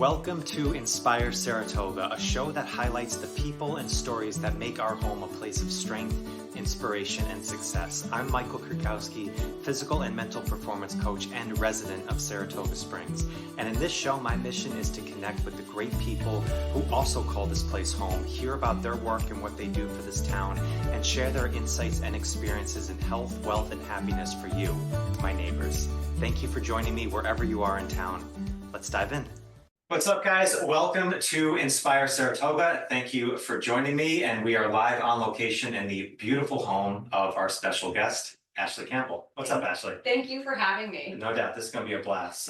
Welcome to Inspire Saratoga, a show that highlights the people and stories that make our home a place of strength, inspiration, and success. I'm Michael Kurkowski, physical and mental performance coach and resident of Saratoga Springs. And in this show, my mission is to connect with the great people who also call this place home, hear about their work and what they do for this town, and share their insights and experiences in health, wealth, and happiness for you, my neighbors. Thank you for joining me wherever you are in town. Let's dive in. What's up, guys? Welcome to Inspire Saratoga. Thank you for joining me, and we are live on location in the beautiful home of our special guest, Ashley Campbell. What's up, Ashley? Thank you for having me. No doubt, this is going to be a blast.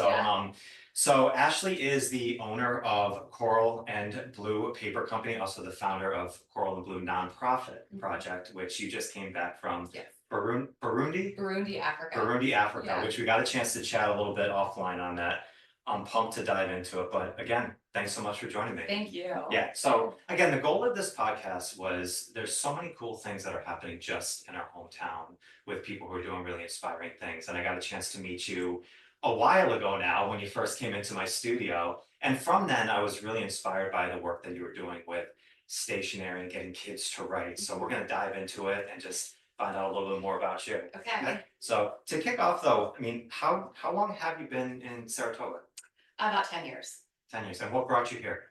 So Ashley is the owner of Coral and Blue Paper Company, also the founder of Coral and Blue Nonprofit Project, which you just came back from. Yes. Burundi, Africa, Yeah. which we got a chance to chat a little bit offline on that. I'm pumped to dive into it, but again, thanks so much for joining me. Thank you. Yeah, so again, the goal of this podcast was there's so many cool things that are happening just in our hometown with people who are doing really inspiring things. And I got a chance to meet you a while ago now when you first came into my studio. And from then, I was really inspired by the work that you were doing with stationery and getting kids to write. So we're going to dive into it and just find out a little bit more about you. Okay. So to kick off though, I mean, how long have you been in Saratoga? About 10 years. 10 years. And what brought you here?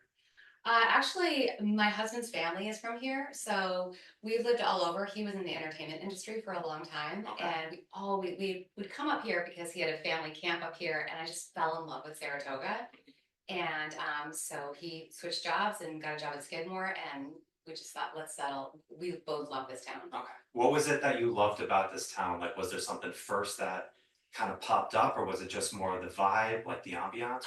Actually, my husband's family is from here, so we've lived all over. He was in the entertainment industry for a long time, Okay. and we would come up here because he had a family camp up here, and I just fell in love with Saratoga. And so he switched jobs and got a job at Skidmore, and we just thought, let's settle. We both love this town. Okay. What was it that you loved about this town? Like, was there something first that kind of popped up, or was it just more of the vibe, like the ambiance?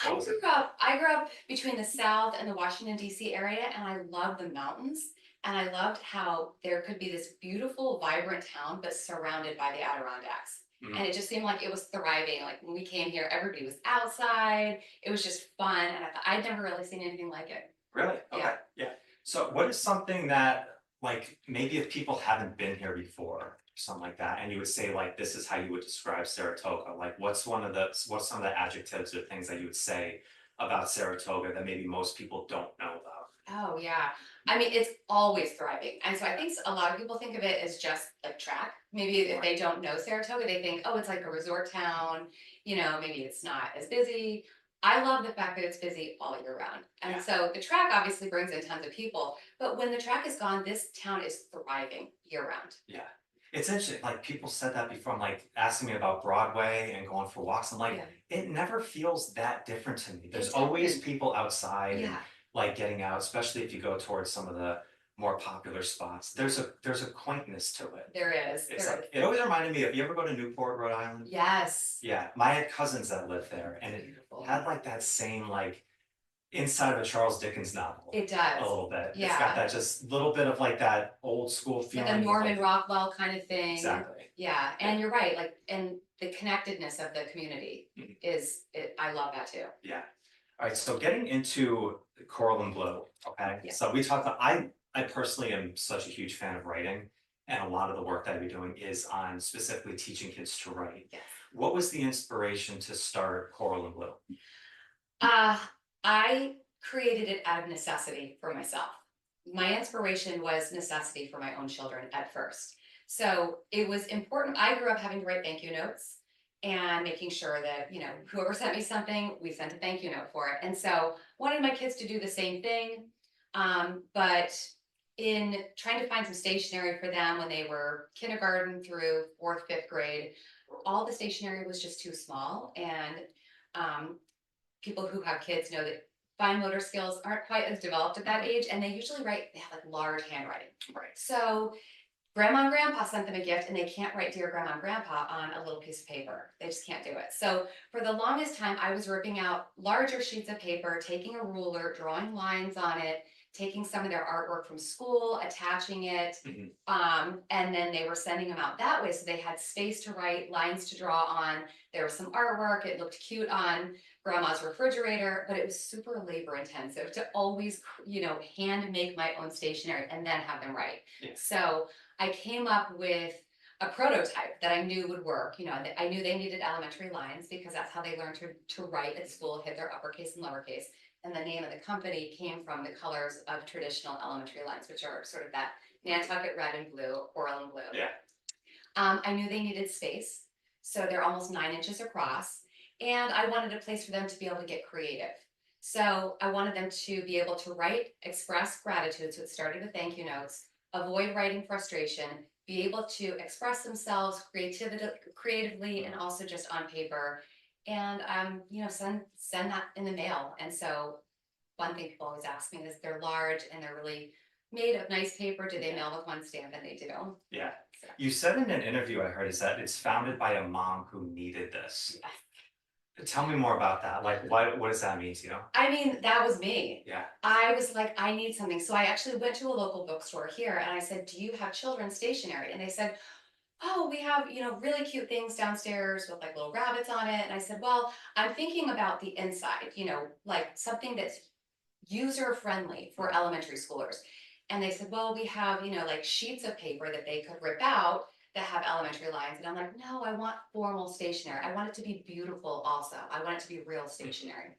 I grew up between the South and the Washington, D.C. area, and I loved the mountains. And I loved how there could be this beautiful, vibrant town, but surrounded by the Adirondacks. Mhm. And it just seemed like it was thriving. Like when we came here, everybody was outside. It was just fun. And I thought, I'd never really seen anything like it. Really? Okay. Yeah. So what is something that, like, maybe if people haven't been here before, something like that, and you would say, like, this is how you would describe Saratoga, like what's some of the adjectives or things that you would say about Saratoga that maybe most people don't know about? Oh, yeah. I mean, it's always thriving. And so I think a lot of people think of it as just like track. Maybe if they don't know Saratoga, they think, oh, it's like a resort town. You know, maybe it's not as busy. I love the fact that it's busy all year round. And so the track obviously brings in tons of people. But when the track is gone, this town is thriving year round. Yeah. It's interesting, like people said that before, I'm like asking me about Broadway and going for walks. I'm like, it never feels that different to me. There's always people outside and like getting out, especially if you go towards some of the more popular spots. There's a quaintness to it. There is. It always reminded me of, you ever go to Newport, Rhode Island? Yes. Yeah, I had cousins that lived there, and it had like that same like inside of a Charles Dickens novel. It does. A little bit. Yeah. It's got that just little bit of like that old school feeling. Like a Norman Rockwell kind of thing. Exactly. Yeah, and you're right. Like, and the connectedness of the community I love that too. Yeah. All right. So getting into Coral and Blue. Okay. Yeah. So we talked about, I personally am such a huge fan of writing, and a lot of the work that I've been doing is on specifically teaching kids to write. Yes. What was the inspiration to start Coral and Blue? I created it out of necessity for myself. My inspiration was necessity for my own children at first. So it was important. I grew up having to write thank you notes and making sure that, you know, whoever sent me something, we sent a thank you note for it. And so wanted my kids to do the same thing. But in trying to find some stationery for them when they were kindergarten through 4th, 5th grade, all the stationery was just too small. And people who have kids know that fine motor skills aren't quite as developed at that age, and they usually they have like large handwriting. Right. So grandma and grandpa sent them a gift, and they can't write dear grandma and grandpa on a little piece of paper. They just can't do it. So for the longest time, I was ripping out larger sheets of paper, taking a ruler, drawing lines on it, taking some of their artwork from school, attaching it, and then they were sending them out that way. So they had space to write, lines to draw on. There was some artwork. It looked cute on grandma's refrigerator, but it was super labor intensive to always, you know, hand make my own stationery and then have them write. Yeah. So I came up with a prototype that I knew would work. You know, I knew they needed elementary lines because that's how they learned to write at school, hit their uppercase and lowercase. And the name of the company came from the colors of traditional elementary lines, which are sort of that Nantucket red and blue, coral and blue. Yeah. I knew they needed space, so they're almost 9 inches across, and I wanted a place for them to be able to get creative. So I wanted them to be able to write, express gratitude, so it started with thank you notes, avoid writing frustration, be able to express themselves creatively and also just on paper, and send that in the mail. And so one thing people always ask me is they're large and they're really made of nice paper. Do they mail with one stamp? And they do. Yeah. So, You said in an interview I heard is that it's founded by a mom who needed this. yes. Tell me more about that. Like, what does that mean to you? I mean, that was me. Yeah. I was like, I need something. So I actually went to a local bookstore here and I said, do you have children's stationery? And they said, oh, we have, really cute things downstairs with like little rabbits on it. And I said, well, I'm thinking about the inside, like something that's user friendly for elementary schoolers. And they said, well, we have, like sheets of paper that they could rip out that have elementary lines. And I'm like, no, I want formal stationery. I want it to be beautiful also. I want it to be real stationery.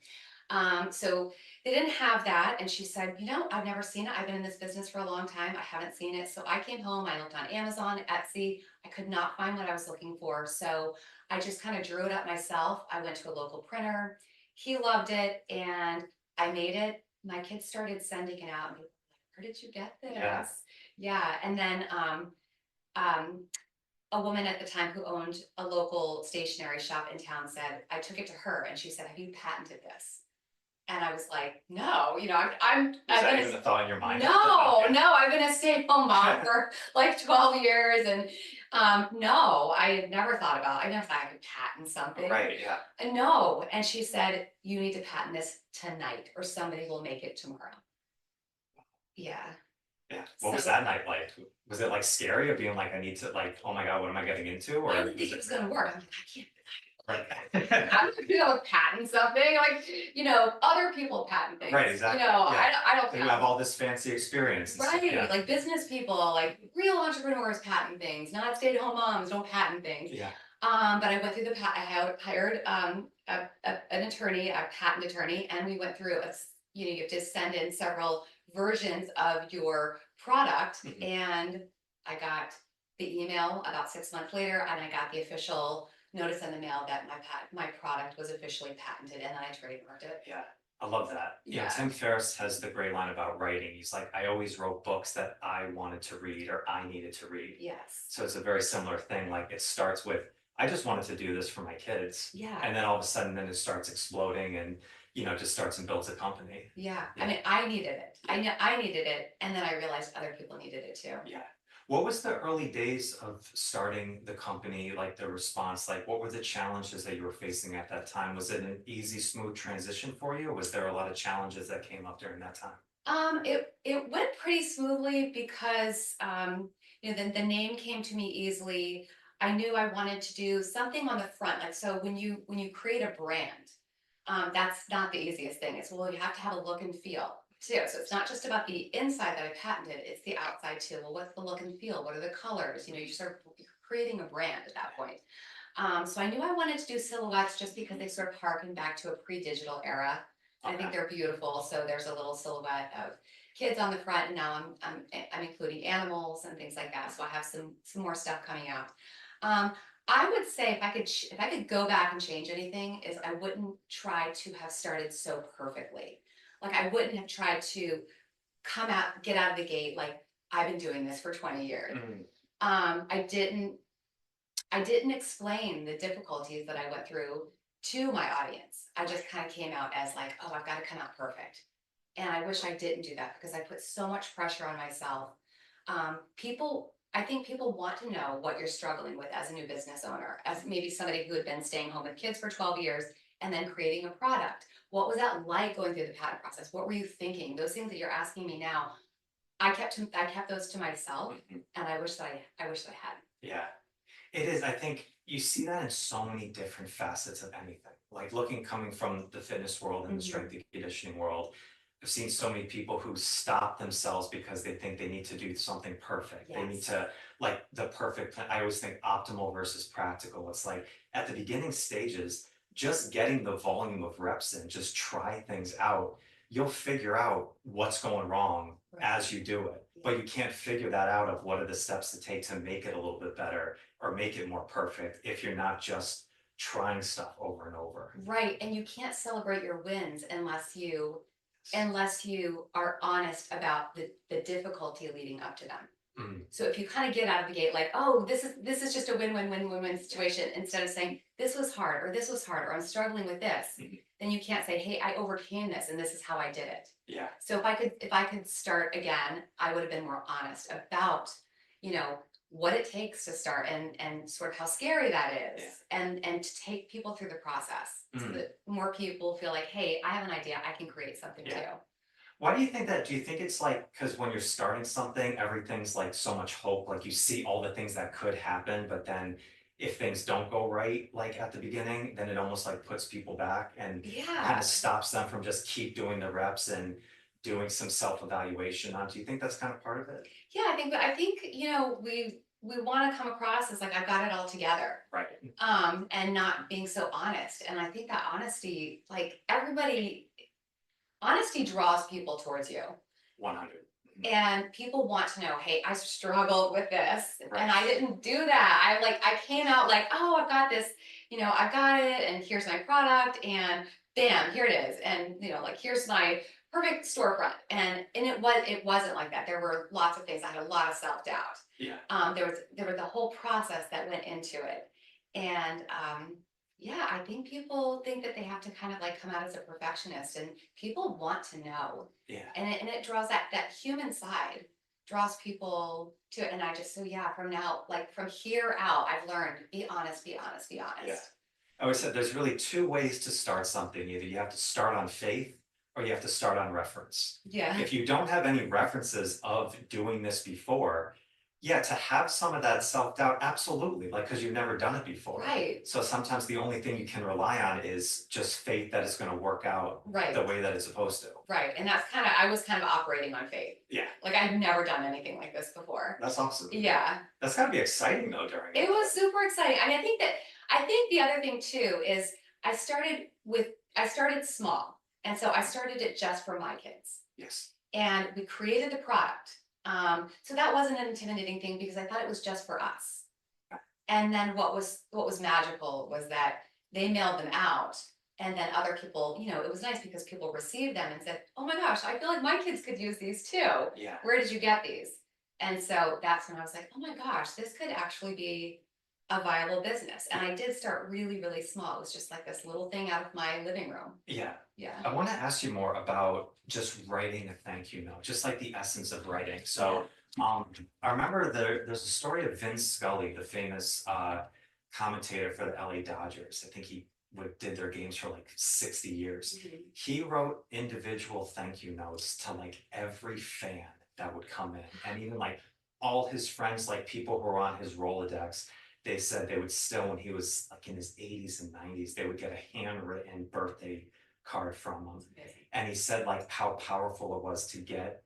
So they didn't have that. And she said, I've never seen it. I've been in this business for a long time. I haven't seen it. So I came home, I looked on Amazon, Etsy. I could not find what I was looking for. So I just kind of drew it up myself. I went to a local printer. He loved it and I made it. My kids started sending it out. And people were like, where did you get this? Yeah. Yeah. And then a woman at the time who owned a local stationery shop in town said, I took it to her and she said, have you patented this? And I was like, no, I'm Is that even a thought in your mind? no, Okay. no, I've been a stay-at-home mom for like 12 years. And no, I never thought I could patent something. Right, yeah. No. And she said, you need to patent this tonight or somebody will make it tomorrow. Yeah. Yeah. What was that night like? Was it like scary of being like, I need to like, oh my God, what am I getting into? Or I didn't think it was gonna work. I'm like, I can't. Right. I'm not gonna patent something like, other people patent things. Right, exactly. I don't. You have all this fancy experience. And stuff, Right, yeah. like business people, like real entrepreneurs patent things, not stay-at-home moms don't patent things. Yeah. But I went through I hired an attorney, a patent attorney, and we went through you have to send in several versions of your product. Mhm. And I got the email about 6 months later, and I got the official notice in the mail that my product was officially patented, and then I trademarked it. Yeah. I love that. Yeah. Tim Ferriss has the great line about writing. He's like, I always wrote books that I wanted to read or I needed to read. Yes. So it's a very similar thing. Like it starts with, I just wanted to do this for my kids. Yeah. And then all of a sudden then it starts exploding and, just starts and builds a company. Yeah. Yeah. I mean, I needed it. I needed it. And then I realized other people needed it too. Yeah. What was the early days of starting the company, like the response, like what were the challenges that you were facing at that time? Was it an easy, smooth transition for you? Or was there a lot of challenges that came up during that time? It went pretty smoothly because the name came to me easily. I knew I wanted to do something on the front. Like so when you create a brand, that's not the easiest thing. It's you have to have a look and feel too. So it's not just about the inside that I patented, it's the outside too. Well, what's the look and feel? What are the colors? You start creating a brand at that point. So I knew I wanted to do silhouettes just because they sort of harken back to a pre-digital era. I think they're beautiful. So there's a little silhouette of kids on the front, and now I'm including animals and things like that. So I have some more stuff coming out. I would say if I could go back and change anything, is I wouldn't try to have started so perfectly. Like I wouldn't have tried to get out of the gate like I've been doing this for 20 years. Mm-hmm. I didn't explain the difficulties that I went through to my audience. I just kind of came out as like, oh, I've got to come out perfect. And I wish I didn't do that because I put so much pressure on myself. I think people want to know what you're struggling with as a new business owner, as maybe somebody who had been staying home with kids for 12 years and then creating a product. What was that like going through the patent process? What were you thinking? Those things that you're asking me now, I kept those to myself, and I wish that I had. Yeah, it is. I think you see that in so many different facets of anything. Like coming from the fitness world and the strength and conditioning world, I've seen so many people who stop themselves because they think they need to do something perfect. Yes. They need to like the perfect plan. I always think optimal versus practical. It's like at the beginning stages, just getting the volume of reps in, just try things out. you'll figure out what's going wrong Right. as you do it. But you can't figure that out of what are the steps to take to make it a little bit better or make it more perfect if you're not just trying stuff over and over. Right, and you can't celebrate your wins unless you are honest about the difficulty leading up to them. Mm, So if you kind of get out of the gate like, oh, this is just a win-win-win-win-win situation, instead of saying this was hard or this was hard or I'm struggling with this, mhm. then you can't say, hey, I overcame this and this is how I did it. Yeah, So if I could start again, I would have been more honest about, you know, what it takes to start and sort of how scary that is, and to take people through the process so mm, that more people feel like, hey, I have an idea, I can create something too. yeah. Why do you think that? Do you think it's like because when you're starting something, everything's like so much hope, like you see all the things that could happen, but then if things don't go right, like at the beginning, then it almost like puts people back and kind Yeah. of stops them from just keep doing the reps and doing some self-evaluation on. Do you think that's kind of part of it? Yeah, I think we want to come across as like I've got it all together, Right. and not being so honest. And I think that honesty, like everybody, honesty draws people towards you. 100. And people want to know, hey, I struggled with this and I Right. didn't do that. I came out like, oh, I've got this, I've got it, and here's my product, and bam, here it is. And like here's my perfect storefront. And it wasn't like that. There were lots of things. I had a lot of self-doubt. Yeah. There was the whole process that went into it. And yeah, I think people think that they have to kind of like come out as a perfectionist, and people want to know, Yeah. and it draws that human side, draws people to it. And I just, so yeah, from now, like from here out, I've learned, be honest, be honest, be Yeah. honest. I always said there's really two ways to start something. Either you have to start on faith or you have to start on reference. Yeah. If you don't have any references of doing this before, yeah, to have some of that self-doubt, absolutely, like because you've never done it before. Right. So sometimes the only thing you can rely on is just faith that it's going to work out Right. the way that it's supposed to. Right. And I was kind of operating on faith. Yeah, Like I'd never done anything like this before. that's awesome. Yeah. That's got to be exciting though during It it. was super exciting. I mean, I think the other thing too is I started small. And so I started it just for my kids. Yes. And we created the product. So that wasn't an intimidating thing because I thought it was just for us. And then what was magical was that they mailed them out, and then other people, it was nice because people received them and said, "Oh my gosh, I feel like my kids could use these too. Yeah. Where did you get these?" And so that's when I was like, "Oh my gosh, this could actually be a viable business." And I did start really, really small. It was just like this little thing out of my living room. Yeah. Yeah. I want to ask you more about just writing a thank you note, just like the essence of writing. So, I remember there's a story of Vince Scully, the famous commentator for the LA Dodgers. I think he did their games for like 60 years. Mhm. He wrote individual thank you notes to like every fan that would come in, and even like all his friends, like people who were on his Rolodex. They said they would still, when he was like in his 80s and 90s, they would get a handwritten birthday card from him. Amazing. And he said like how powerful it was to get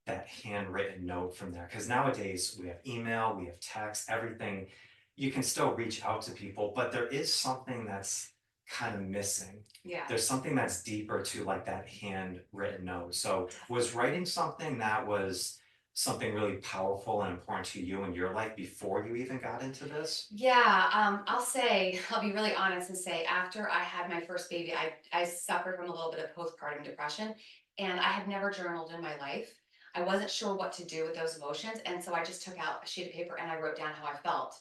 that handwritten note from there. Because nowadays we have email, we have text, everything. You can still reach out to people, but there is something that's kind of missing. Yeah. There's something that's deeper to like that handwritten note. So was writing something that was something really powerful and important to you in your life before you even got into this? Yeah, I'll be really honest and say after I had my first baby, I suffered from a little bit of postpartum depression, and I had never journaled in my life. I wasn't sure what to do with those emotions, and so I just took out a sheet of paper and I wrote down how I felt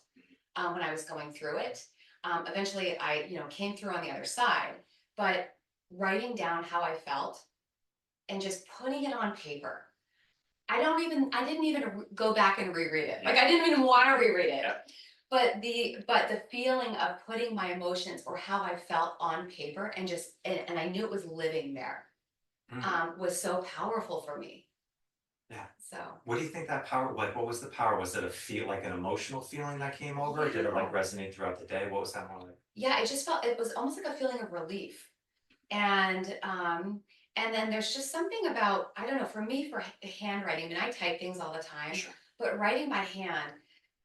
when I was going through it. Eventually, I came through on the other side, but writing down how I felt and just putting it on paper. I didn't even go back and reread it. Like I didn't even want to reread it. Yeah. But the feeling of putting my emotions or how I felt on paper, and I knew it was living there, was so powerful for me. Yeah. So What do you think that power, like, what was the power? Was it a feel like an emotional feeling that came over? Did it like yeah, resonate throughout the day? What was that more like? yeah, it was almost like a feeling of relief. And then there's just something about, I don't know, for me, for handwriting, I mean, I type things all the time, Sure. but writing by hand,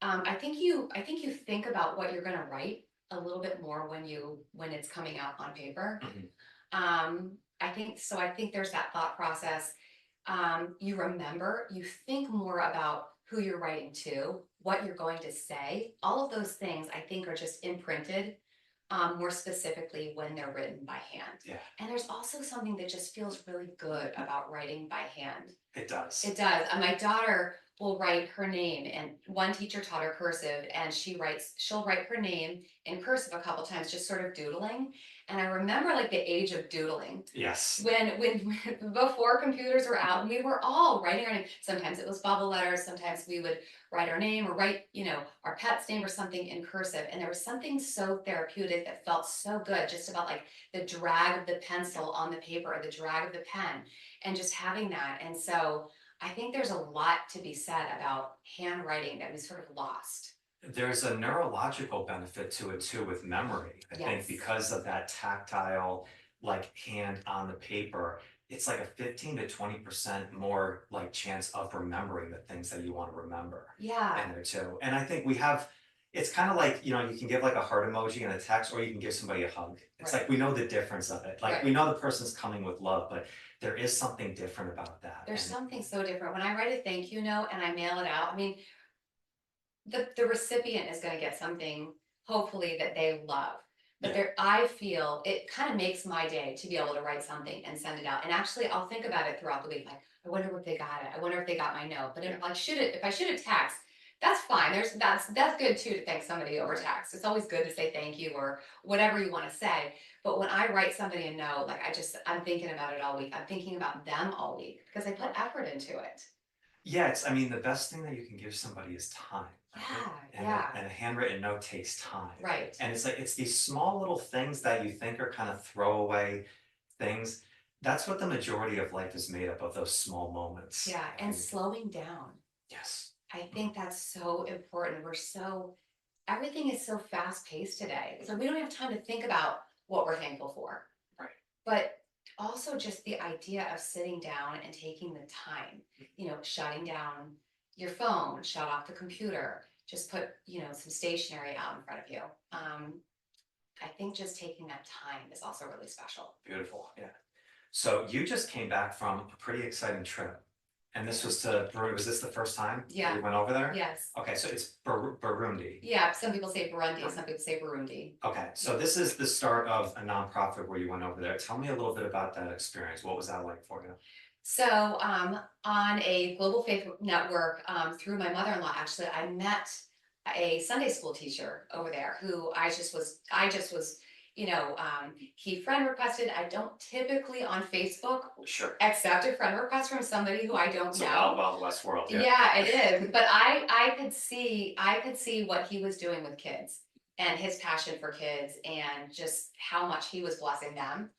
I think you think about what you're gonna write a little bit more when it's coming out on paper. Mhm. Um, I think there's that thought process. You remember, you think more about who you're writing to, what you're going to say. All of those things I think are just imprinted more specifically when they're written by hand. Yeah, And there's also something that just feels really good about writing by hand. it does. It does. My daughter will write her name, and one teacher taught her cursive, and she'll write her name in cursive a couple times, just sort of doodling. And I remember like the age of doodling Yes. when before computers were out, and we were all writing our name. Sometimes it was bubble letters, sometimes we would write our name or write, our pet's name or something in cursive. And there was something so therapeutic that felt so good just about like the drag of the pencil on the paper or the drag of the pen and just having that. And so I think there's a lot to be said about handwriting that we sort of lost. There's a neurological benefit to it too with memory. I think Yes. because of that tactile, like hand on the paper, it's like a 15 to 20% more like chance of remembering the things that you want to remember Yeah. in there too. And I think we have, it's kind of like, you can give like a heart emoji in a text, or you can give somebody a hug. It's Right. like we know the difference of it. Like we Right. know the person's coming with love, but there is something different about that. There's And something so different. When I write a thank you note and I mail it out, I mean, the recipient is going to get something hopefully that they love, but yeah, there I feel it kind of makes my day to be able to write something and send it out. And actually I'll think about it throughout the week, like I wonder if they got it, I wonder if they got my note. But if I shoot a text, that's fine. That's good too, to thank somebody over text. It's always good to say thank you or whatever you want to say. But when I write somebody a note, like I'm thinking about it all week, I'm thinking about them all week because I put effort into it. yeah, I mean, the best thing that you can give somebody is time, right? Yeah. And Yeah. and a handwritten note takes time. Right. And it's like, it's these small little things that you think are kind of throwaway things. That's what the majority of life is made up of, those small moments. Yeah, and slowing down. Yes. I think that's so important. Everything is so fast paced today. So we don't have time to think about what we're thankful for. Right. But also just the idea of sitting down and taking the time, shutting down your phone, shut off the computer, just put, some stationery out in front of you. I think just taking that time is also really special. Beautiful. Yeah. So you just came back from a pretty exciting trip. And this was to Burundi. Was this the first time Yeah. you went over there? Yes. Okay, so it's Burundi. Yeah, some people say Burundi, some people say Burundi. Okay, so this is the start of a nonprofit where you went over there. Tell me a little bit about that experience. What was that like for you? So, on a global faith network, through my mother-in-law, actually, I met a Sunday school teacher over there who he friend requested. I don't typically on Facebook Sure. accept a friend request from somebody who I don't It's a know. wild, wild west world. Yeah. Yeah, it is. But I could see what he was doing with kids and his passion for kids and just how much he was blessing them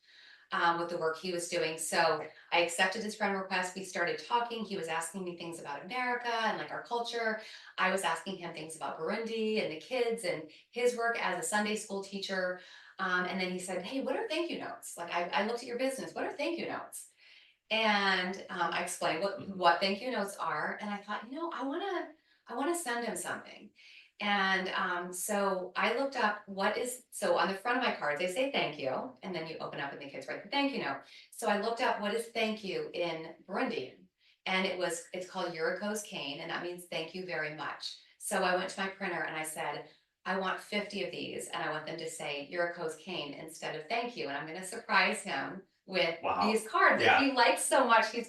with the work he was doing. So I accepted his friend request. We started talking. He was asking me things about America and like our culture. I was asking him things about Burundi and the kids and his work as a Sunday school teacher. And then he said, "Hey, what are thank you notes? Like I looked at your business. What are thank you notes?" And I explained what thank you notes are. And I thought, I want to send him something. And so I looked up so on the front of my cards, they say thank you. And then you open up and the kids write the thank you note. So I looked up what is thank you in Burundian. And it's called Yuriko's cane. And that means thank you very much. So I went to my printer and I said, I want 50 of these. And I want them to say Yuriko's cane instead of thank you. And I'm going to surprise him with these cards that he likes so much. He's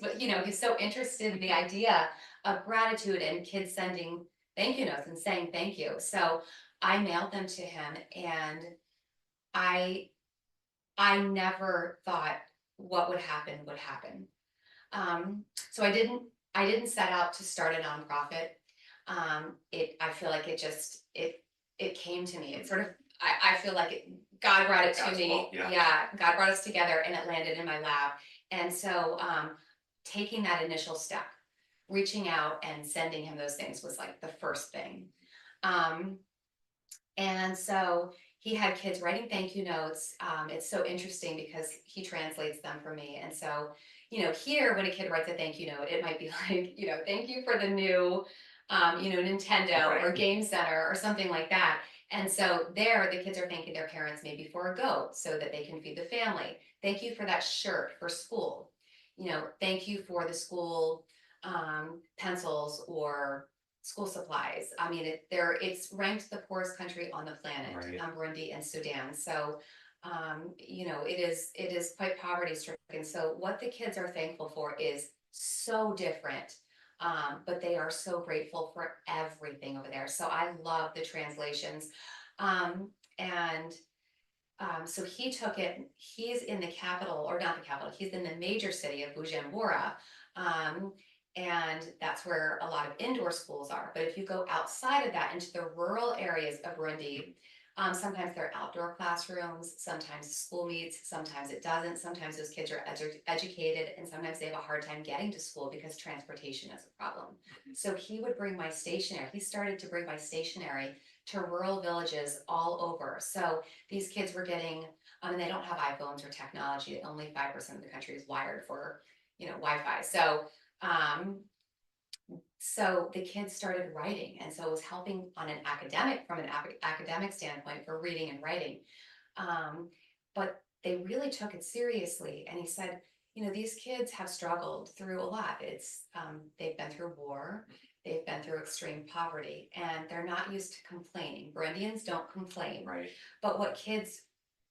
so interested in the idea of gratitude and kids sending thank you notes and saying thank you. So I mailed them to him, and I never thought what would happen would happen. So I didn't set out to start a nonprofit. I feel like it came to me. It sort of I feel like God brought it to me. Yeah, God brought us together and it landed in my lap. And so taking that initial step, reaching out and sending him those things was like the first thing. And so he had kids writing thank you notes. It's so interesting because he translates them for me. And so, here when a kid writes a thank you note, it might be like, thank you for the new, Nintendo or Game Center or something like that. And so there, the kids are thanking their parents maybe for a goat so that they can feed the family. Thank you for that shirt for school. Thank you for the school pencils or school supplies. I mean, it's ranked the poorest country on the planet, Right. Burundi and Sudan. So, it is quite poverty stricken. So what the kids are thankful for is so different. But they are so grateful for everything over there. So I love the translations. And so he took it, he's in the capital, or not the capital, he's in the major city of Bujumbura. Um, and that's where a lot of indoor schools are. But if you go outside of that into the rural areas of Burundi, sometimes they're outdoor classrooms, sometimes school meets, sometimes it doesn't. Sometimes those kids are educated, and sometimes they have a hard time getting to school because transportation is a problem. So he would bring my stationery. He started to bring my stationery to rural villages all over. So these kids were getting, and they don't have iPhones or technology. Only 5% of the country is wired for, Wi-Fi. So the kids started writing, and so it was helping on from an academic standpoint for reading and writing. But they really took it seriously. And he said, these kids have struggled through a lot. They've been through war, they've been through extreme poverty, and they're not used to complaining. Burundians don't complain. Right. But what kids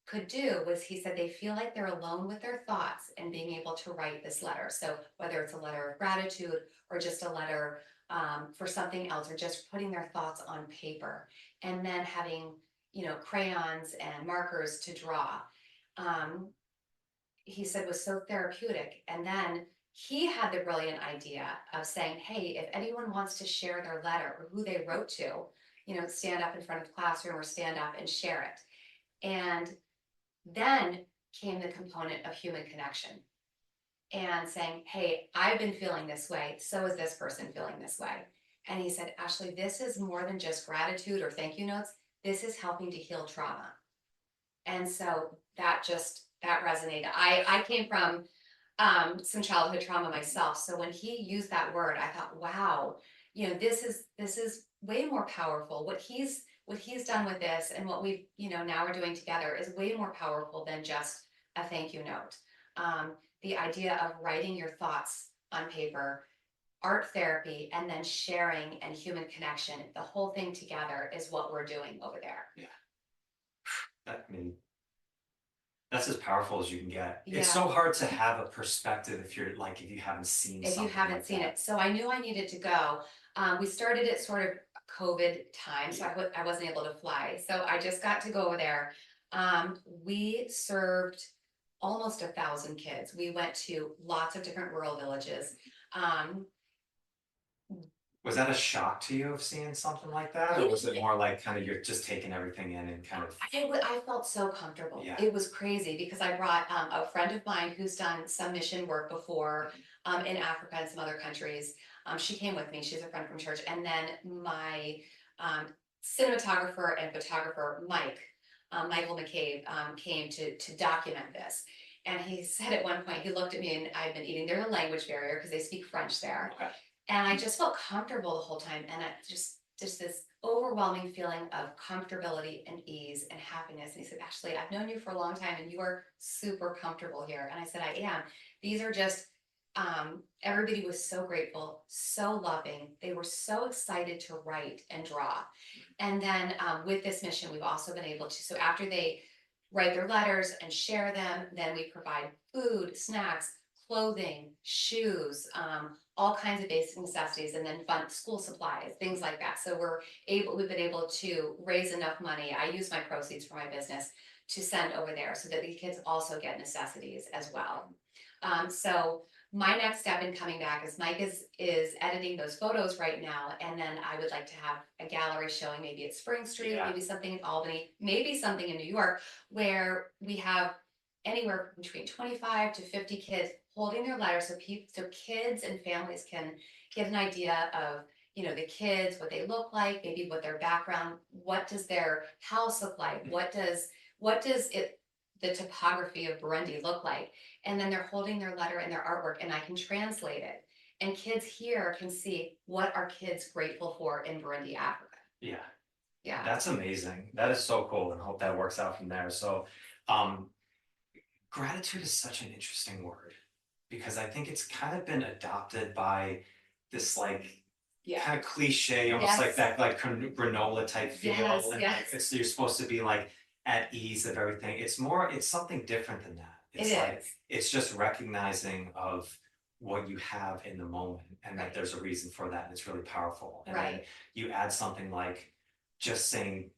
could do was, he said, they feel like they're alone with their thoughts and being able to write this letter. So whether it's a letter of gratitude or just a letter for something else, or just putting their thoughts on paper, and then having, crayons and markers to draw, he said was so therapeutic. And then he had the brilliant idea of saying, hey, if anyone wants to share their letter or who they wrote to, stand up in front of the classroom or stand up and share it. And then came the component of human connection and saying, hey, I've been feeling this way, so is this person feeling this way. And he said, Ashley, this is more than just gratitude or thank you notes. This is helping to heal trauma. And so that resonated. I came from some childhood trauma myself. So when he used that word, I thought, wow, this is way more powerful. What he's done with this, and what we've, now we're doing together, is way more powerful than just a thank you note. The idea of writing your thoughts on paper, art therapy, and then sharing and human connection, the whole thing together is what we're doing over there. Yeah. I mean, that's as powerful as you can get. Yeah. It's so hard to have a perspective if you haven't seen something. It. So I knew I needed to go. We started at sort of COVID time, so I wasn't able to fly. So I just got to go over there. We served almost 1,000 kids. We went to lots of different rural villages. Was that a shock to you of seeing something like that? Or was it more like kind of you're just taking everything in and kind of... I felt so comfortable. Yeah. It was crazy because I brought a friend of mine who's done some mission work before in Africa and some other countries. She came with me. She's a friend from church. And then my cinematographer and photographer, Michael McCabe, came to document this. And he said at one point, he looked at me, and I've been eating, there's a language barrier because they speak French there. Okay. And I just felt comfortable the whole time. And just this overwhelming feeling of comfortability and ease and happiness. And he said, Ashley, I've known you for a long time and you are super comfortable here. And I said, I am. These are just, everybody was so grateful, so loving. They were so excited to write and draw. And then with this mission, we've also been able to, so after they write their letters and share them, then we provide food, snacks, clothing, shoes, all kinds of basic necessities, and then fun school supplies, things like that. So we've been able to raise enough money. I use my proceeds for my business to send over there so that the kids also get necessities as well. So my next step in coming back is Mike is editing those photos right now, and then I would like to have a gallery showing, maybe at Spring Street, maybe something in Albany, maybe something in New York, where we have anywhere between 25 to 50 kids holding their letters, so kids and families can get an idea of, the kids, what they look like, maybe what their background, what does their house look like, what does the topography of Burundi look like, and then they're holding their letter and their artwork, and I can translate it, and kids here can see what are kids grateful for in Burundi, Africa. Yeah. Yeah. That's amazing. That is so cool, and hope that works out from there. So, um, gratitude is such an interesting word because I think it's kind of been adopted by this like Yeah. kind of cliche, almost like Yes. that like granola type Yes. feel, and like Yes. it's you're supposed to be like at ease of everything. It's more, it's something different than that. It It's like is. it's just recognizing of what you have in the moment and that Right. there's a reason for that. And it's really powerful. And then Right. you add something like just saying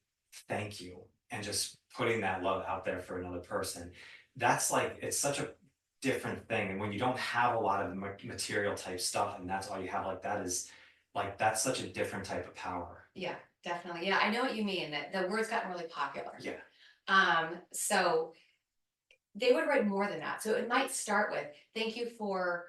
thank you and just putting that love out there for another person. That's like it's such a different thing. And when you don't have a lot of material type stuff and that's all you have, like that is like that's such a different type of power. Yeah, definitely. Yeah, I know what you mean, that the word's gotten really popular. Yeah. So they would write more than that. So it might start with, thank you for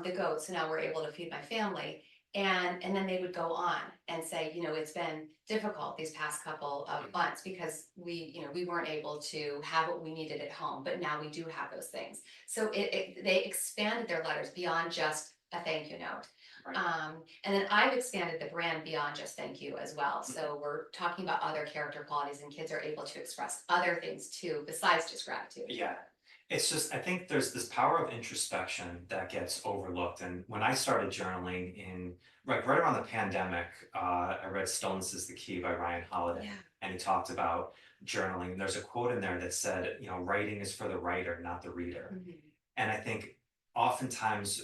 the goats. So now we're able to feed my family. And then they would go on and say, it's been difficult these past couple of months because we weren't able to have what we needed at home, but now we do have those things. So they expanded their letters beyond just a thank you note. Right. And then I've expanded the brand beyond just thank you as well. So we're talking about other character qualities, and kids are able to express other things too, besides just gratitude. Yeah. It's just, I think there's this power of introspection that gets overlooked. And when I started journaling in, right around the pandemic, I read Stillness is the Key by Ryan Holiday. Yeah. And he talked about journaling. And there's a quote in there that said, writing is for the writer, not the reader. Mhm. And I think oftentimes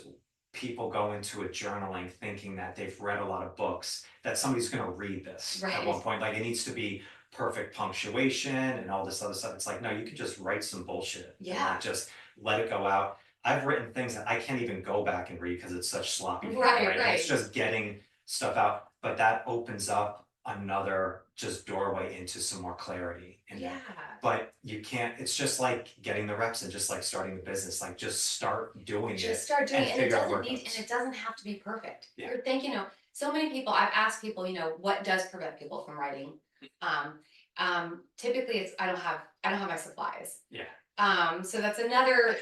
people go into a journaling thinking that they've read a lot of books, that somebody's going to read this at Right. one point. Like it needs to be perfect punctuation and all this other stuff. It's like, no, you could just write some bullshit and Yeah. like just let it go out. I've written things that I can't even go back and read because it's such sloppy Right, handwriting. right. It's just getting stuff out, but that opens up another just doorway into some more clarity in Yeah. there. But you can't, it's just like getting the reps and just like starting a business, like just start doing Just it start doing and it, and it figure out where doesn't it need, goes. and it doesn't have to be perfect. Yeah. You're thinking, so many people, I've asked people, what does prevent people from writing? Typically it's, I don't have my supplies. Yeah. So that's another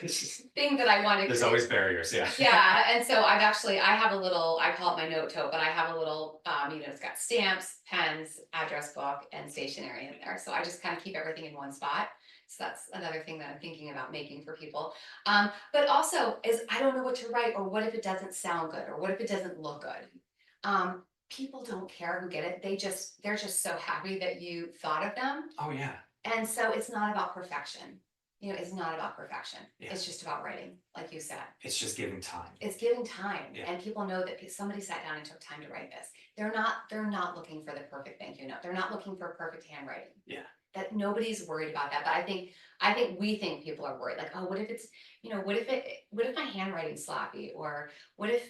thing that I want to. There's always barriers, yeah. Yeah, and so I have a little, I call it my note tote, but I have a little, it's got stamps, pens, address book, and stationery in there. So I just kind of keep everything in one spot. So that's another thing that I'm thinking about making for people. But also is I don't know what to write, or what if it doesn't sound good, or what if it doesn't look good. People don't care who get it. They're just so happy that you thought of them. Oh yeah. And so it's not about perfection. It's not about perfection. Yeah. It's just about writing, like you said. It's just giving time. It's giving time, Yeah. and people know that somebody sat down and took time to write this. They're not looking for the perfect thank you note. They're not looking for perfect handwriting. Yeah. That nobody's worried about that. But I think we think people are worried. Like, oh, what if it's, what if my handwriting's sloppy, or what if,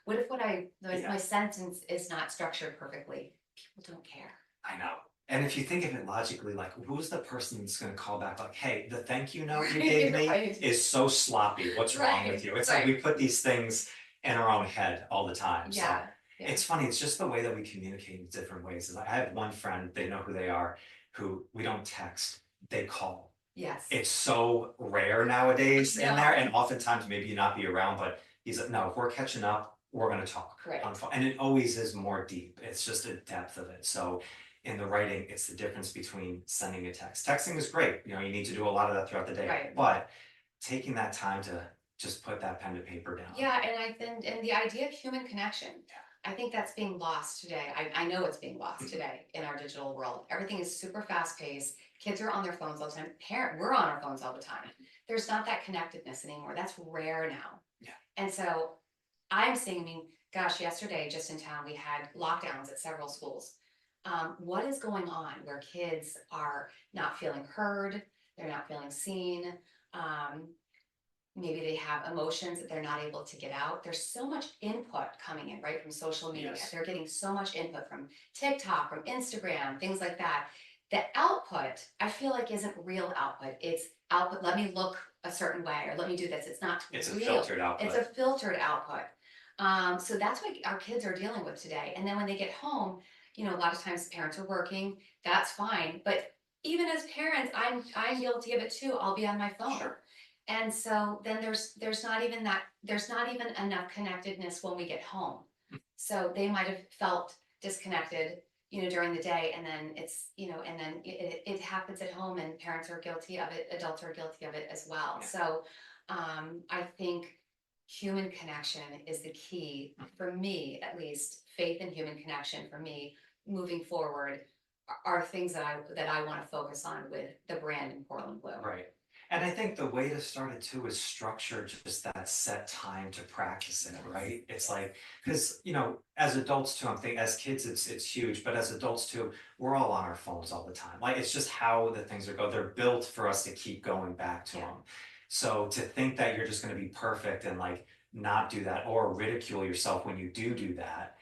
my sentence is not structured perfectly. People don't care. I know. And if you think of it logically, like who's the person that's going to call back like, hey, the thank you note you gave me Right. is so sloppy. What's wrong with you? It's like we put these things in our own head all the time. Yeah. So it's funny. It's just the way that we communicate in different ways. I have one friend, they know who they are, who we don't text, they call. Yes. It's so rare nowadays in No. there. And oftentimes maybe you not be around, but he's like, no, if we're catching up, we're going to talk. Correct. On the phone. And it always is more deep. It's just a depth of it. So in the writing, it's the difference between sending a text. Texting is great. You need to do a lot of that throughout the day. Right. But taking that time to just put that pen to paper down. Yeah, and the idea of human connection. I think that's being lost today. I know it's being lost today in our digital world. Everything is super fast paced. Kids are on their phones all the time. We're on our phones all the time. There's not that connectedness anymore. That's rare now. Yeah. And so I'm seeing, gosh, yesterday just in town, we had lockdowns at several schools. What is going on where kids are not feeling heard, they're not feeling seen, maybe they have emotions that they're not able to get out. There's so much input coming in, right, from social media. Yes. They're getting so much input from TikTok, from Instagram, things like that. The output, I feel like, isn't real output. It's output, let me look a certain way, or let me do this. It's not It's real. a filtered output. It's a filtered output. So that's what our kids are dealing with today. And then when they get home, a lot of times parents are working, that's fine. But even as parents, I'm guilty of it too. I'll be on my phone. Sure. And so then there's not even enough connectedness when we get home. So they might have felt disconnected during the day, and then it's, and then it happens at home, and parents are guilty of it, adults are guilty of it as well. Yeah. So, I think human connection is the key for me, at least. Faith and human connection for me moving forward are things that I want to focus on with the brand in Portland Blue. Right. And I think the way to start it too is structure just that set time to practice it, right? It's like, because as adults too, I'm thinking as kids it's huge, but as adults too, we're all on our phones all the time. Like it's just how the things are go. They're built for us to keep going back to them. So to think that you're just going to be perfect and like not do that or ridicule yourself when you do that,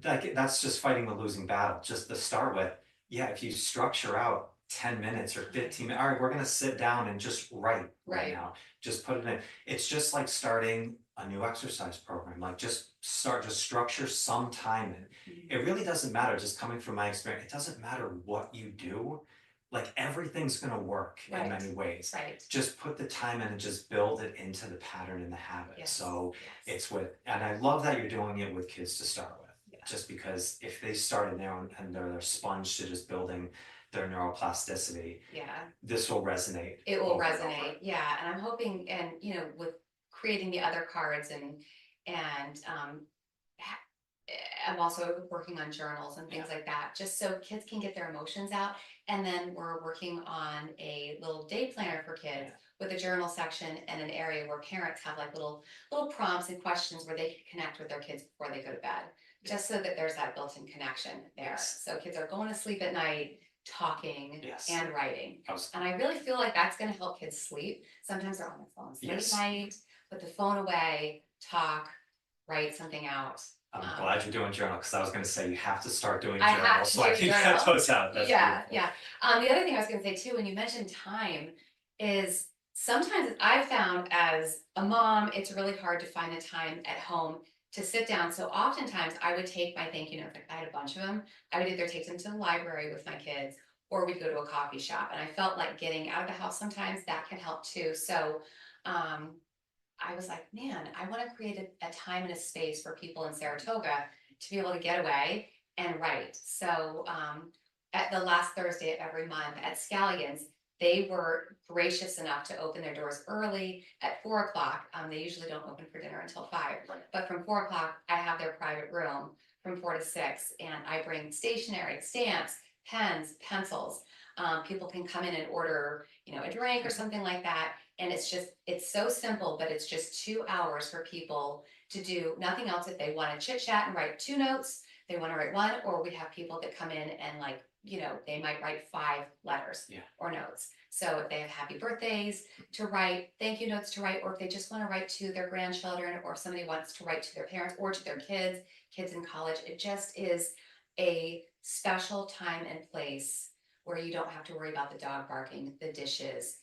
like that's just fighting the losing battle. Just to start with, yeah, if you structure out 10 minutes or 15 minutes, all right, we're gonna sit down and just write right now. Just put it in. It's just like starting a new exercise program. Like just structure some time in. It really doesn't matter, just coming from my experience, it doesn't matter what you do. Like everything's gonna work in many ways. Right. Just put the time in and just build it into the pattern and the habit. Yes. So it's and I love that you're doing it with kids to start with. Just because if they start in there and they're a sponge to just building their neuroplasticity, this will resonate. It will resonate, and I'm hoping, and with creating the other cards and I'm also working on journals and things like that, just so kids can get their emotions out. And then we're working on a little day planner for kids with a journal section and an area where parents have like little prompts and questions where they can connect with their kids before they go to bed, just so that there's that built-in connection there. So kids are going to sleep at night talking and writing. And I really feel like that's going to help kids sleep. Sometimes they're on their phones late at night, put the phone away, talk, write something out. I'm glad you're doing journal, because I was going to say you have to start doing journal so I can get those out. That's beautiful. The other thing I was going to say too, when you mentioned time, is sometimes I've found as a mom, it's really hard to find the time at home to sit down. So oftentimes I would take my thank you notes, like I had a bunch of them. I would either take them to the library with my kids, or we'd go to a coffee shop. And I felt like getting out of the house sometimes that can help too. So I was like, man, I want to create a time and a space for people in Saratoga to be able to get away and write. So at the last Thursday of every month at Scallions, they were gracious enough to open their doors early at 4 o'clock. They usually don't open for dinner until 5, but from 4 o'clock, I have their private room from 4 to 6, and I bring stationery, stamps, pens, pencils. People can come in and order, a drink or something like that. And it's so simple, but it's just 2 hours for people to do nothing else. If they want to chit chat and write 2 notes, they want to write 1, or we have people that come in and they might write 5 letters or notes. So if they have happy birthdays to write, thank you notes to write, or if they just want to write to their grandchildren, or somebody wants to write to their parents or to their kids in college, it just is a special time and place where you don't have to worry about the dog barking, the dishes,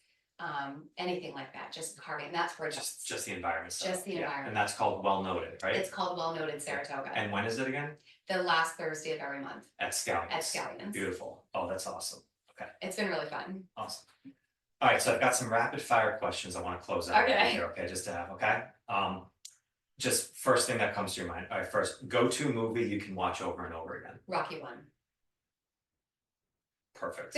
anything like that, just carving. That's where just the environment stuff. Just the environment. And that's called Well Noted, right? It's called Well Noted Saratoga. And when is it again? The last Thursday of every month. At Scallions. At Scallions. Beautiful. Oh, that's awesome. Okay. It's been really fun. Awesome. All right, so I've got some rapid fire questions I want to close out here, just to have, just first thing that comes to your mind. All right, first, go-to movie you can watch over and over again. Rocky 1. Perfect.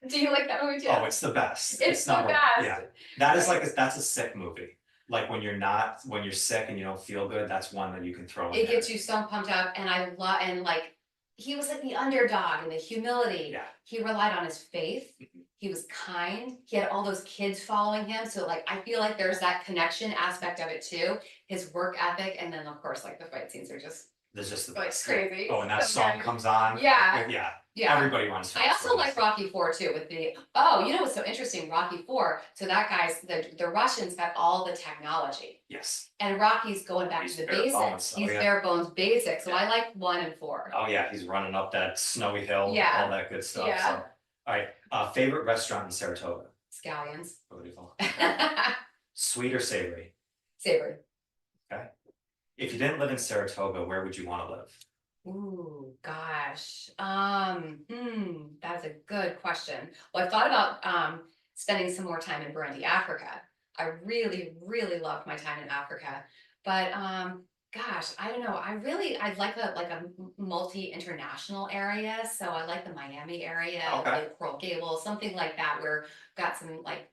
Do you like that movie too? Oh, it's the best. It's the best. Yeah, that is that's a sick movie. Like when you're sick and you don't feel good, that's one that you can throw in. It gets you so pumped up, and I love, and like he was like the underdog and the humility. Yeah. He relied on his faith. He was kind. He had all those kids following him. So like I feel like there's that connection aspect of it too. His work ethic, and then of course like the fight scenes are just there's just the like best. crazy. Oh, and that song comes on. Yeah. Everybody runs. I also like Rocky 4 too, with what's so interesting, Rocky 4. So that guy's, the Russians have all the technology. Yes. And Rocky's going back to the basics. He's bare bones basics. So I like 1 and 4. Oh yeah, he's running up that snowy hill, all that good stuff. Yeah. So, all right, favorite restaurant in Saratoga? Scallions. Beautiful. Sweet or savory? Savory. Okay. If you didn't live in Saratoga, where would you want to live? Ooh, gosh. That's a good question. Well, I thought about spending some more time in Burundi, Africa. I really, really loved my time in Africa. But Gosh, I don't know. I like a multi-international area. So I like the Miami area, Okay. like Coral Gables, something like that, where got some like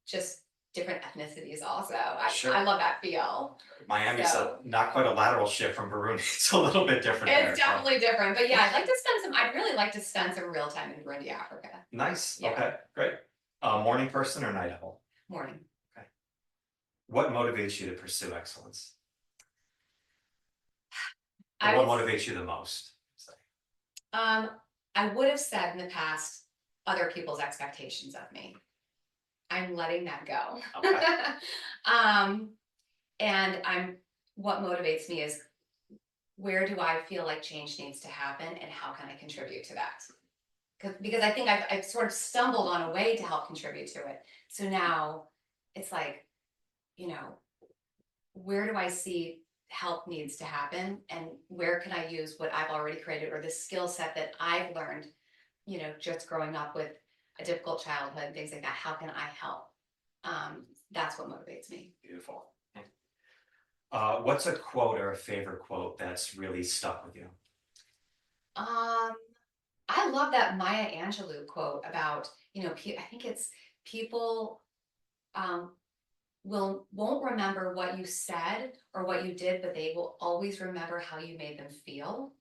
just different ethnicities also. Sure. I love that feel. Miami's So not quite a lateral shift from Burundi. It's a little bit different there. it's definitely different. But yeah, I'd really like to spend some real time in Burundi, Africa. Nice. Yeah. Okay, great. Morning person or night owl? Morning. Okay. What motivates you to pursue excellence? Or what motivates you the most? Say. I would have said in the past other people's expectations of me. I'm letting that go. Okay. And what motivates me is where do I feel like change needs to happen and how can I contribute to that? Because I think I've sort of stumbled on a way to help contribute to it. So now it's like, where do I see help needs to happen and where can I use what I've already created or the skill set that I've learned, just growing up with a difficult childhood and things like that. How can I help? That's what motivates me. Beautiful. What's a quote or a favorite quote that's really stuck with you? I love that Maya Angelou quote about, I think it's people won't remember what you said or what you did, but they will always remember how you made them feel.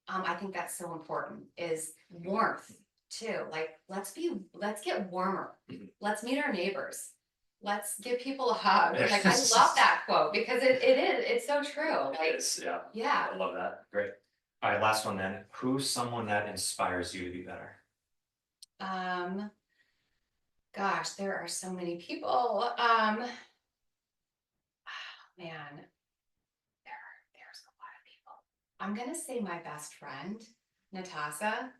I think that's so important is warmth too. Like, let's get warmer. Let's meet our neighbors. Let's give people a hug. Like, I love that quote because it's so true. Like, It is, yeah. Yeah. I love that. Great. All right, last one then. Who's someone that inspires you to be better? Gosh, there are so many people. Man, there's a lot of people. I'm gonna say my best friend, Natasha.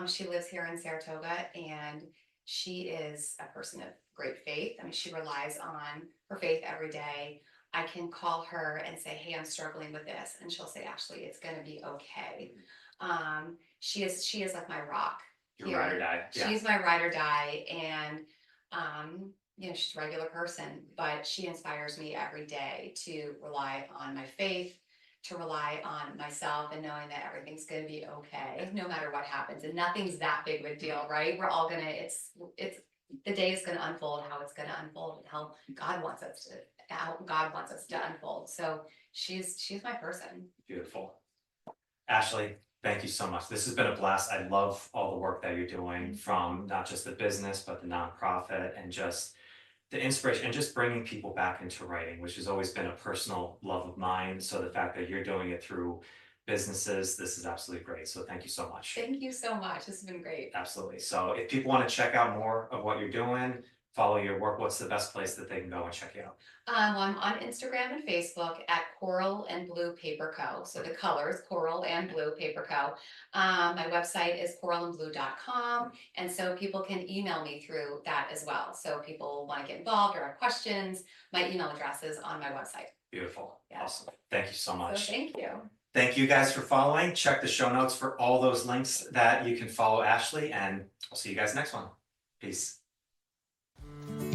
She lives here in Saratoga and she is a person of great faith. I mean, she relies on her faith every day. I can call her and say, hey, I'm struggling with this. And she'll say, actually, it's going to be okay. She is like my rock. Your ride or die. Yeah. She's my ride or die. And, she's a regular person, but she inspires me every day to rely on my faith, to rely on myself and knowing that everything's going to be okay, no matter what happens. And nothing's that big of a deal, right? We're all it's the day is going to unfold, how it's going to unfold, and how God wants us to unfold. So she's my person. Beautiful. Ashley, thank you so much. This has been a blast. I love all the work that you're doing from not just the business, but the nonprofit and just the inspiration and just bringing people back into writing, which has always been a personal love of mine. So the fact that you're doing it through businesses, this is absolutely great. So thank you so much. Thank you so much. This has been great. Absolutely. So if people want to check out more of what you're doing, follow your work, what's the best place that they can go and check you out? I'm on Instagram and Facebook at Coral and Blue Paper Co. So the colors, Coral and Blue Paper Co. My website is coralandblue.com. And so people can email me through that as well. So people want to get involved or have questions, my email address is on my website. Beautiful. Yeah. Awesome. Thank you so much. So thank you. Thank you guys for following. Check the show notes for all those links that you can follow Ashley, and I'll see you guys next one. Peace.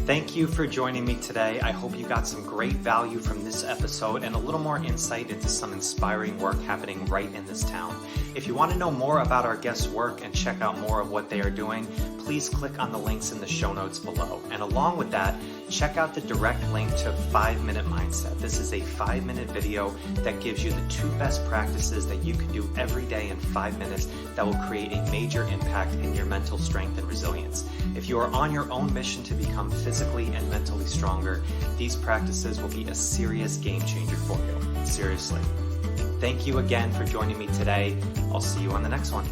Thank you for joining me today. I hope you got some great value from this episode and a little more insight into some inspiring work happening right in this town. If you want to know more about our guests' work and check out more of what they are doing, please click on the links in the show notes below. And along with that, check out the direct link to 5-Minute Mindset. This is a 5-minute video that gives you the 2 best practices that you can do every day in 5 minutes that will create a major impact in your mental strength and resilience. If you are on your own mission to become physically and mentally stronger, these practices will be a serious game changer for you. Seriously. Thank you again for joining me today. I'll see you on the next one.